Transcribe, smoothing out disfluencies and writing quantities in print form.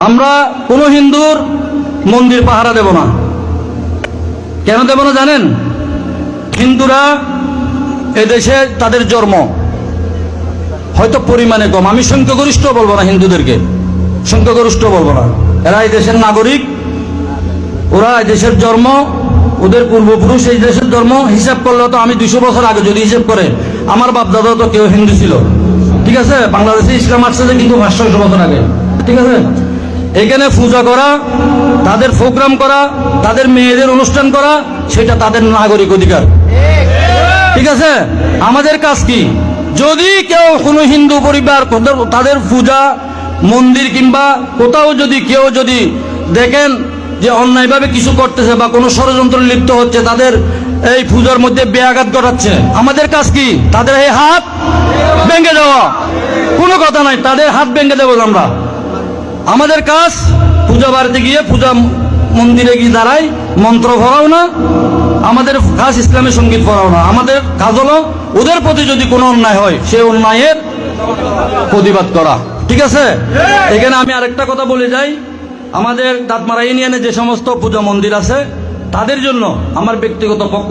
আমরা কোনো হিন্দুর মন্দির পাহারা দেব না। কেন দেব না জানেন? হিন্দুরা এদেশে তাদের জন্ম হয়তো পরিমাণে কম, আমি সংখ্যাগরিষ্ঠ বলবো না, হিন্দুদেরকে সংখ্যাগরিষ্ঠ বলবো না, এরা এই দেশের নাগরিক, ওরা এই দেশের জন্ম, ওদের পূর্বপুরুষ এই দেশের জন্ম। হিসাব করলে তো আমি 200 বছর আগে যদি হিসাব করে, আমার বাপদাদা তো কেউ হিন্দু ছিল, ঠিক আছে? বাংলাদেশে ইসলাম আসছে কিন্তু 500 বছর আগে, ঠিক আছে? এখানে পূজা করা, তাদের প্রোগ্রাম করা, তাদের মেয়েদের অনুষ্ঠান করা, সেটা তাদের নাগরিক অধিকার, ঠিক আছে? আমাদের কাজ কি? যদি কেউ কোনো হিন্দু পরিবার তাদের পূজা মন্দির কিংবা কোথাও যদি কেউ যদি দেখেন যে অন্যায়ভাবে কিছু করতেছে বা কোনো ষড়যন্ত্র লিপ্ত হচ্ছে, তাদের এই পূজার মধ্যে ব্যাঘাত ঘটাচ্ছে, আমাদের কাজ কি? তাদের এই হাত ভেঙে দেওয়া, কোনো কথা নাই, তাদের হাত ভেঙে দেবো আমরা। আমাদের কাজ পূজা বাড়িতে গিয়ে পূজা মন্দিরে গিয়ে দাঁড়াই, মন্ত্র পড়াও না, আমাদের কাজ ইসলামী সঙ্গীত পড়াও না। আমাদের কাজ হলো ওদের প্রতি যদি কোনো অন্যায় হয় সেই অন্যায়ের প্রতিবাদ করা, ঠিক আছে? এখানে আমি আরেকটা কথা বলে যাই, আমাদের দাঁতমারা ইউনিয়নে যে সমস্ত পূজা মন্দির আছে তাদের জন্য আমার ব্যক্তিগত পক্ষ